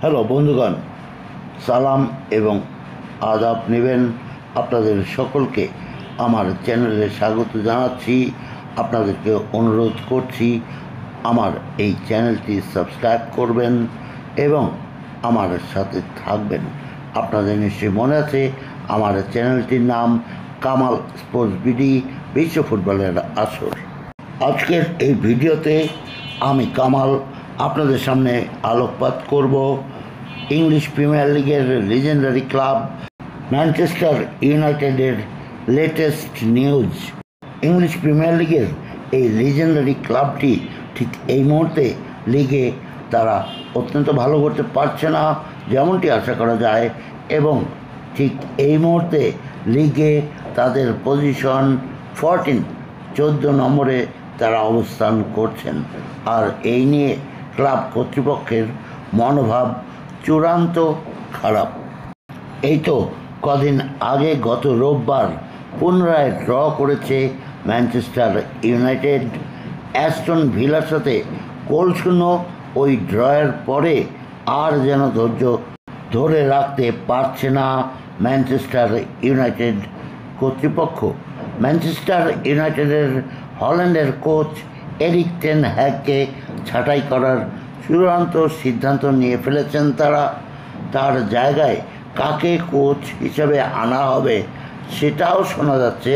Hello বন্ধুগণ, সালাম এবং আদাব নেবেন। আপনাদের সকলকে আমার চ্যানেলে স্বাগত জানাচ্ছি। আপনাদেরকে অনুরোধ করছি আমার এই চ্যানেলটি সাবস্ক্রাইব করবেন এবং আমার সাথে থাকবেন। আপনাদের নিশ্চয়ই মনে আছে আমার চ্যানেলটির নাম কামাল স্পোর্টস বিডি, বিশ্ব ফুটবলের আসর। আজকের এই ভিডিওতে আমি কামাল আপনাদের সামনে আলোকপাত করব ইংলিশ প্রিমিয়ার লিগের লিজেন্ডারি ক্লাব ম্যানচেস্টার ইউনাইটেডের লেটেস্ট নিউজ। ইংলিশ প্রিমিয়ার লিগের এই লিজেন্ডারি ক্লাবটি ঠিক এই মুহূর্তে লিগে তারা অত্যন্ত ভালো করতে পারছে না, যেমনটি আশা করা যায়, এবং ঠিক এই মুহূর্তে লিগে তাদের পজিশন 14 নম্বরে তারা অবস্থান করছেন। আর এই নিয়ে ক্লাব কর্তৃপক্ষের মনোভাব চূড়ান্ত খারাপ। এই তো কদিন আগে গত রোববার পুনরায় ড্র করেছে ম্যানচেস্টার ইউনাইটেড অ্যাস্টন ভিলার সাথে গোলশূন্য। ওই ড্রয়ের পরে আর যেন ধৈর্য ধরে রাখতে পারছে না ম্যানচেস্টার ইউনাইটেড কর্তৃপক্ষ। ম্যানচেস্টার ইউনাইটেডের হল্যান্ডের কোচ এরিক টেন হ্যাগকে ছাঁটাই করার চূড়ান্ত সিদ্ধান্ত নিয়ে ফেলেছেন তারা। তার জায়গায় কাকে কোচ হিসাবে আনা হবে সেটাও শোনা যাচ্ছে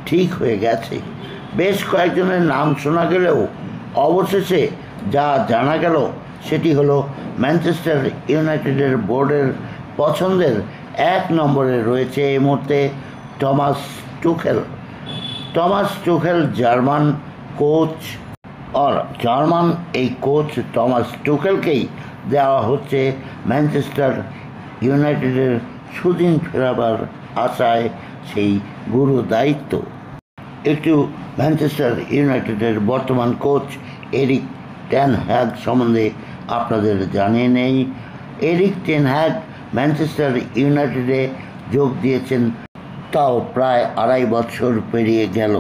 ঠিক হয়ে গেছে। বেশ কয়েকজনের নাম শোনা গেলেও অবশেষে যা জানা গেল সেটি হলো ম্যানচেস্টার ইউনাইটেডের বোর্ডের পছন্দের 1 নম্বরে রয়েছে এই মুহূর্তে টমাস টুখেল জার্মান কোচ। আর জার্মান এই কোচ টমাস টুখেলকেই দেওয়া হচ্ছে ম্যানচেস্টার ইউনাইটেডের সুদিন ফেরাবার আশায় সেই গুরু দায়িত্ব। একটু ম্যানচেস্টার ইউনাইটেডের বর্তমান কোচ এরিক টেন হ্যাগ সম্বন্ধে আপনাদের জানিয়ে নেই। এরিক টেন হ্যাগ ম্যানচেস্টার ইউনাইটেডে যোগ দিয়েছেন তাও প্রায় 2.5 বছর পেরিয়ে গেল।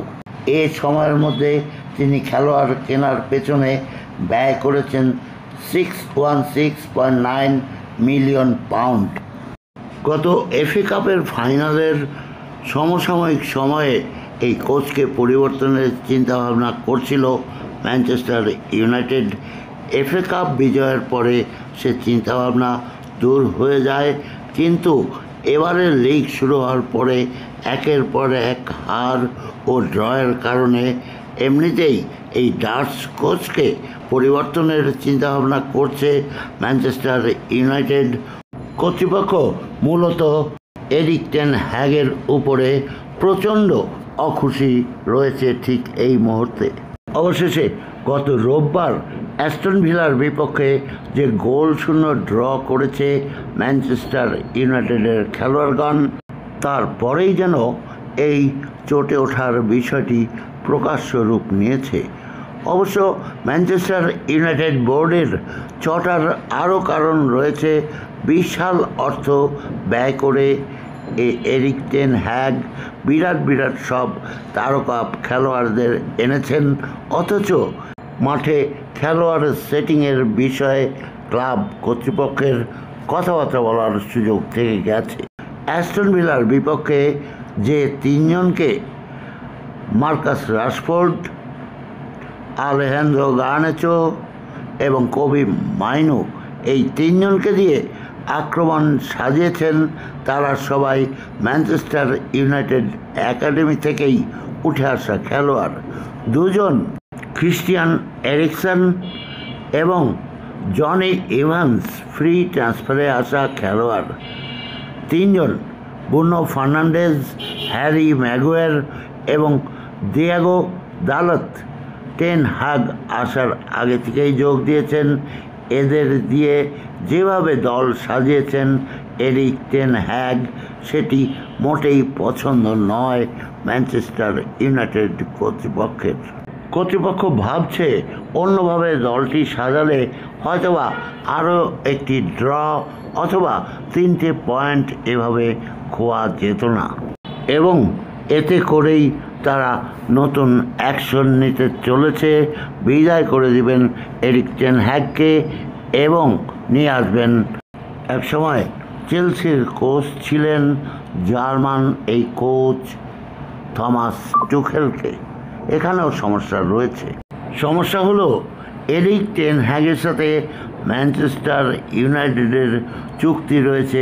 এ সময়ের মধ্যে তিনি খেলোয়াড় কেনার পেছনে ব্যয় করেছেন 616.9 মিলিয়ন পাউন্ড। গত এফএ কাপের ফাইনালের সমসাময়িক সময়ে এই কোচকে পরিবর্তনের চিন্তাভাবনা করছিল ম্যানচেস্টার ইউনাইটেড। এফএ কাপ বিজয়ের পরে সে চিন্তাভাবনা দূর হয়ে যায়, কিন্তু এবারের লিগ শুরু হওয়ার পরে একের পর এক হার ও ড্রয়ের কারণে এমনিতেই এই ডাচ কোচকে পরিবর্তনের চিন্তাভাবনা করছে ম্যানচেস্টার ইউনাইটেড কর্তৃপক্ষ। মূলত এরিক টেন হ্যাগের উপরে প্রচণ্ড অখুশি রয়েছে ঠিক এই মুহূর্তে। অবশেষে গত রোববার অ্যাস্টন ভিলার বিপক্ষে যে গোলশূন্য ড্র করেছে ম্যানচেস্টার ইউনাইটেডের খেলোয়াড়গণ, তারপরেই যেন এই চটে ওঠার বিষয়টি প্রকাশ্য রূপ নিয়েছে। অবশ্য ম্যানচেস্টার ইউনাইটেড বোর্ডের চটার আরও কারণ রয়েছে। বিশাল অর্থ ব্যয় করে এরিক টেন হ্যাগ বিরাট সব তারকা খেলোয়াড়দের এনেছেন, অথচ মাঠে খেলোয়াড় সেটিংয়ের বিষয়ে ক্লাব কর্তৃপক্ষের কথাবার্তা বলার সুযোগ থেকে গেছে। অ্যাস্টন ভিলার বিপক্ষে যে 3 জনকে মার্কাস রাশফোর্ড, আলেহান্দ্রো গার্নাচো এবং কবি মাইনো, এই 3 জনকে দিয়ে আক্রমণ সাজিয়েছেন, তারা সবাই ম্যানচেস্টার ইউনাইটেড একাডেমি থেকেই উঠে আসা খেলোয়াড়। 2 জন ক্রিস্টিয়ান এরিকসন এবং জনি ইভান্স ফ্রি ট্রান্সফারে আসা খেলোয়াড়। 3 জন ব্রুনো ফার্নান্ডেজ, হ্যারি ম্যাগুয়ার এবং দিয়েগো দালত টেন হ্যাগ আসার আগে থেকেই যোগ দিয়েছেন। এদের দিয়ে যেভাবে দল সাজিয়েছেন এরিক টেন হ্যাগ, সেটি মোটেই পছন্দ নয় ম্যানচেস্টার ইউনাইটেড কর্তৃপক্ষ ভাবছে অন্যভাবে দলটি সাজালে হয়তোবা আরও একটি ড্র অথবা 3টে পয়েন্ট এভাবে খোয়া যেত না, এবং এতে করেই তারা নতুন অ্যাকশন নিতে চলেছে। বিদায় করে দিবেন এরিক টেন হ্যাগকে এবং নিয়ে আসবেন একসময় চেলসির কোচ ছিলেন জার্মান এই কোচ থমাস টুখেলকে। এখানেও সমস্যা রয়েছে। সমস্যা হলো এরিক টেন হ্যাগের সাথে ম্যানচেস্টার ইউনাইটেডের চুক্তি রয়েছে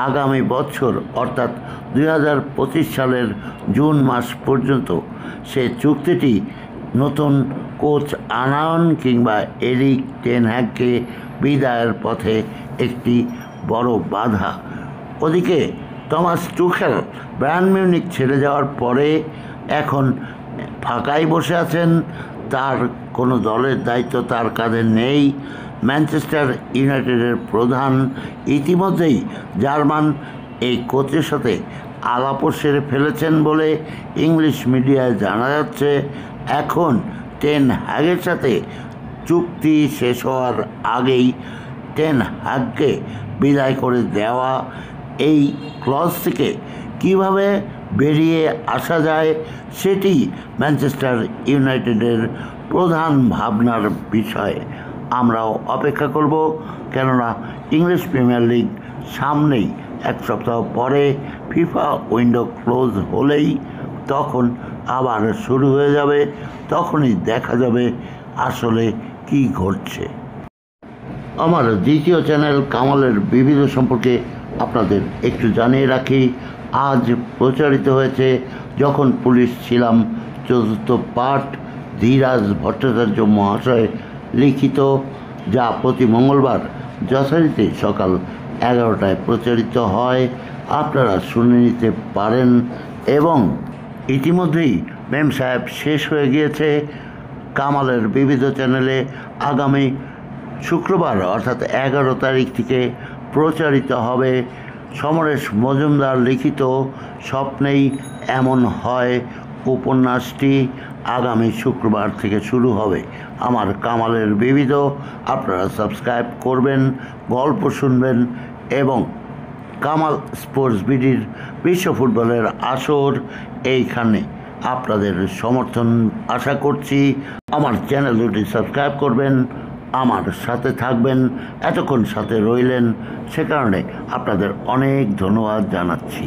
আগামী বছর অর্থাৎ 2025 সালের জুন মাস পর্যন্ত। সে চুক্তিটি নতুন কোচ আনায়ন কিংবা এরিক টেন হ্যাগকে বিদায়ের পথে একটি বড় বাধা। ওদিকে থমাস টুখেল বায়ার্ন মিউনিখ ছেড়ে যাওয়ার পরে এখন ফাঁকাই বসে আছেন। তার কোনো দলের দায়িত্ব তার কাঁধে নেই। ম্যানচেস্টার ইউনাইটেডের প্রধান ইতিমধ্যেই জার্মান এই কোচের সাথে আলাপও সেরে ফেলেছেন বলে ইংলিশ মিডিয়ায় জানা যাচ্ছে। এখন টেন হ্যাগের সাথে চুক্তি শেষ হওয়ার আগেই টেন হ্যাগকে বিদায় করে দেওয়া, এই ক্লজ থেকে কীভাবে বেরিয়ে আসা যায় সেটি ম্যানচেস্টার ইউনাইটেডের প্রধান ভাবনার বিষয়। আমরাও অপেক্ষা করব, কেননা ইংলিশ প্রিমিয়ার লিগ সামনেই। এক সপ্তাহ পরে ফিফা উইন্ডো ক্লোজ হলেই তখন আবার শুরু হয়ে যাবে। তখনই দেখা যাবে আসলে কি ঘটছে। আমার দ্বিতীয় চ্যানেল কামালের বিবিধ সম্পর্কে আপনাদের একটু জানিয়ে রাখি। আজ প্রচারিত হয়েছে যখন পুলিশ ছিলাম 4th পার্ট, ধীরাজ ভট্টাচার্য মহাশয় লিখিত, যা প্রতি মঙ্গলবার যথারীতি সকাল 11টায় প্রচারিত হয়। আপনারা শুনে নিতে পারেন। এবং ইতিমধ্যেই মেম সাহেব শেষ হয়ে গিয়েছে। কামালের বিবিধ চ্যানেলে আগামী শুক্রবার অর্থাৎ 11 তারিখ থেকে প্রচারিত হবে সমরেশ মজুমদার লিখিত স্বপ্নেই এমন হয় উপন্যাসটি। আগামী শুক্রবার থেকে শুরু হবে আমার কামালের বিবিধ। আপনারা সাবস্ক্রাইব করবেন, গল্প শুনবেন এবং কামাল স্পোর্টস বিডির বিশ্ব ফুটবলের আসর এইখানে আপনাদের সমর্থন আশা করছি। আমার চ্যানেল দুটি সাবস্ক্রাইব করবেন, আমার সাথে থাকবেন। এতক্ষণ সাথে রইলেন, সে কারণে আপনাদের অনেক ধন্যবাদ জানাচ্ছি।